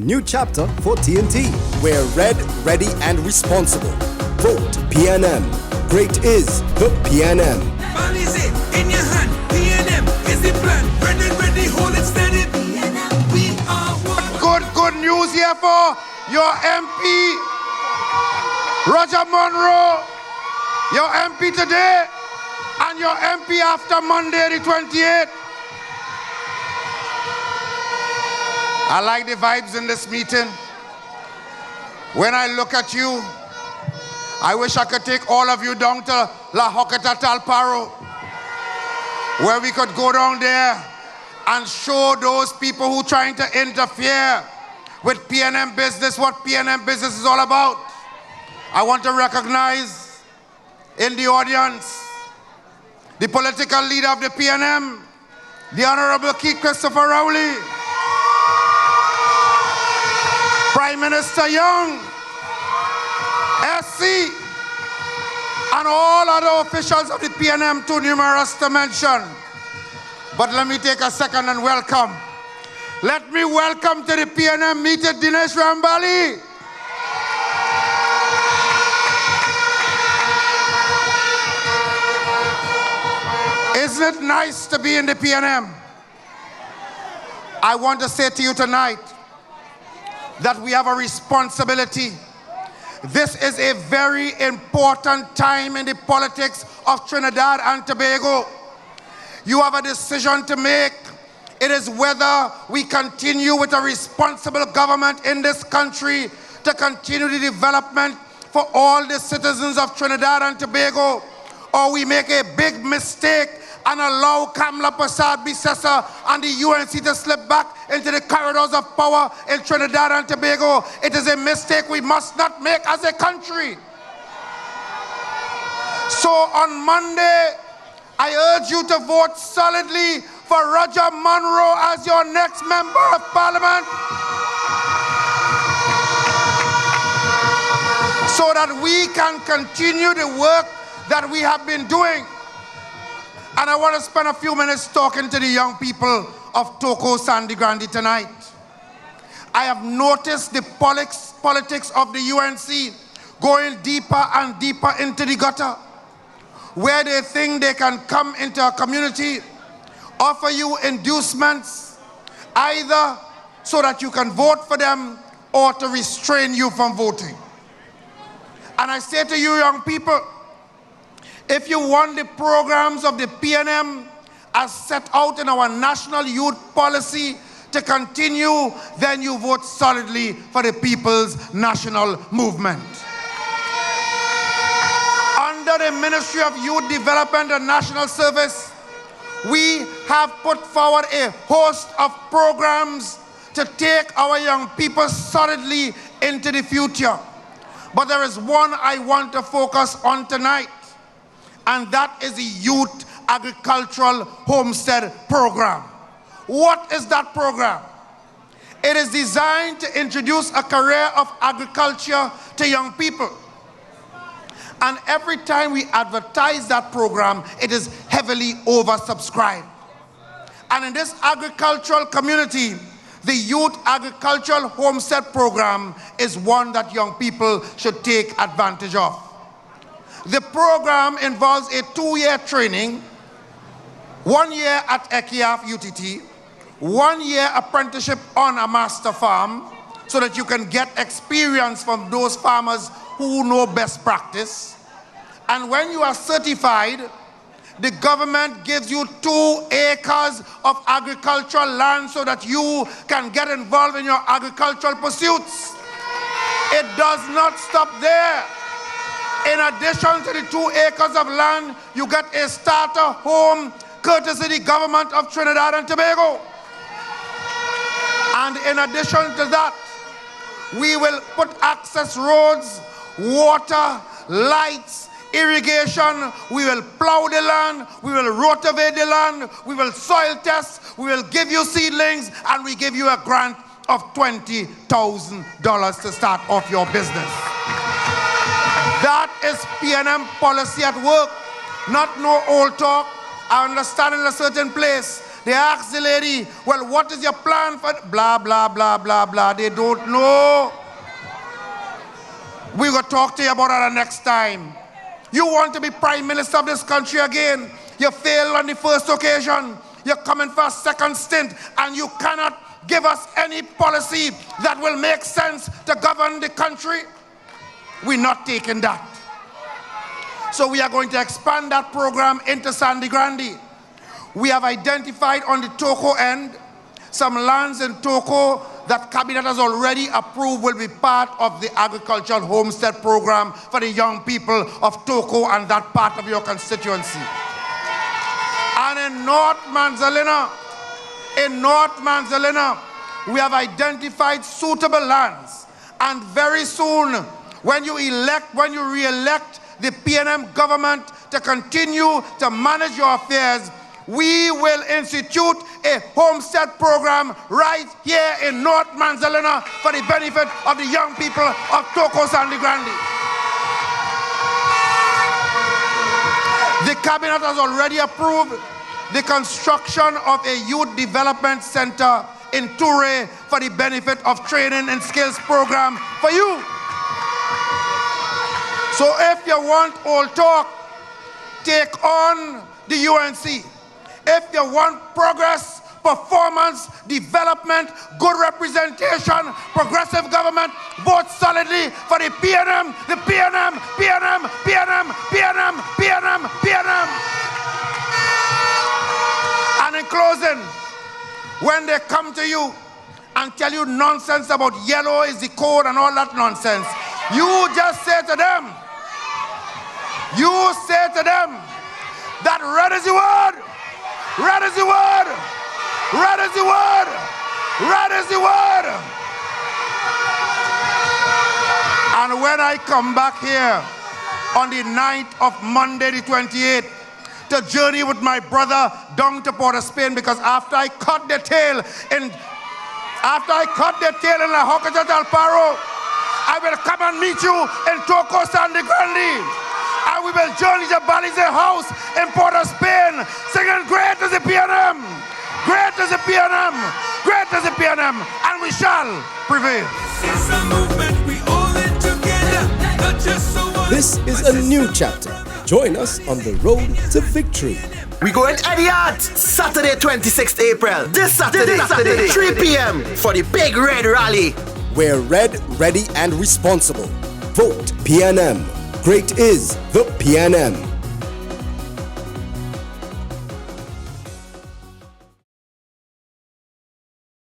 New chapter for TNT. We're red, ready, and responsible. Vote PNM. Great is the PNM. Ball is it in your hand. PNM is the plan. Ready, hold it steady. We are one. Good news here for your MP, Roger Monroe, your MP today, and your MP after Monday the 28th. I like the vibes in this meeting. When I look at you, I wish I could take all of you down to Horquetta, Talparo, where we could go down there and show those people who trying to interfere with PNM business what PNM business is all about. I want to recognize in the audience the political leader of the PNM, the Honorable Keith Christopher Rowley, Prime Minister Young, SC, and all other officials of the PNM, too numerous to mention. But let me take a second and welcome. Let me welcome to the PNM meeting Dinesh Rambali. Isn't it nice to be in the PNM? I want to say to you tonight that we have a responsibility. This is a very important time in the politics of Trinidad and Tobago. You have a decision to make. It is whether we continue with a responsible government in this country to continue the development for all the citizens of Trinidad and Tobago, or we make a big mistake and allow Kamla Prasad Bisesa and the UNC to slip back into the corridors of power in Trinidad and Tobago. It is a mistake we must not make as a country. So on Monday, I urge you to vote solidly for Roger Monroe as your next member of parliament, so that we can continue the work that we have been doing. And I want to spend a few minutes talking to the young people of Toko Sandy Grande tonight. I have noticed the politics of the UNC going deeper and deeper into the gutter, where they think they can come into a community, offer you inducements, either so that you can vote for them or to restrain you from voting. And I say to you young people, if you want the programs of the PNM as set out in our national youth policy to continue, then you vote solidly for the People's National Movement. Under the Ministry of Youth Development and National Service, we have put forward a host of programs to take our young people solidly into the future. But there is one I want to focus on tonight, and that is the Youth Agricultural Homestead Program. What is that program? It is designed to introduce a career of agriculture to young people. And every time we advertise that program, it is heavily oversubscribed. And in this agricultural community, the Youth Agricultural Homestead Program is one that young people should take advantage of. The program involves a 2-year training, 1 year at EKIAF UTT, 1 year apprenticeship on a master farm, so that you can get experience from those farmers who know best practice. And when you are certified, the government gives you 2 acres of agricultural land so that you can get involved in your agricultural pursuits. It does not stop there. In addition to the 2 acres of land, you get a starter home courtesy the government of Trinidad and Tobago. And in addition to that, we will put access roads, water, lights, irrigation. We will plow the land, we will rotivate the land, we will soil test, we will give you seedlings, and we give you a grant of $20,000 to start off your business. That is PNM policy at work, not no old talk. I understand in a certain place They ask the lady, well, what is your plan for blah, blah, blah, blah, blah. They don't know. We will talk to you about that next time. You want to be prime minister of this country again. You failed on the first occasion. You're coming for a second stint, and you cannot give us any policy that will make sense to govern the country. We're not taking that. So we are going to expand that program into Grande. We have identified on the Toko end some lands in Toko that Cabinet has already approved will be part of the agricultural homestead program for the young people of Toko and that part of your constituency. And in North Manzalina, we have identified suitable lands. And very soon, when you re-elect the PNM government to continue to manage your affairs, we will institute a homestead program right here in North Manzalina for the benefit of the young people of Toko Sangre Grande. The cabinet has already approved the construction of a youth development center in Ture for the benefit of training and skills program for you. So if you want old talk, take on the UNC. If you want progress, performance, development, good representation, progressive government, vote solidly for the PNM, the PNM, PNM, PNM, PNM, PNM, PNM. And in closing, when they come to you and tell you nonsense about yellow is the code and all that nonsense, you just say to them, that red is the word. Red is the word! Red is the word! Red is the word! And when I come back here on the night of Monday the 28th to journey with my brother down to Port of Spain, because after I cut their tail in La Horquetta Talparo, I will come and meet you in Toko Sangre Grande. And we will journey to Balize House in Port of Spain, singing great is the PNM, great is the PNM, great is the PNM, and we shall prevail. It's a movement, we all in together, not just so one. This is a new chapter. Join us on the road to victory. We going Ediat, Saturday 26th April, this Saturday, 3 p.m. for the Big Red Rally. We're red, ready, and responsible. Vote PNM. Great is the PNM.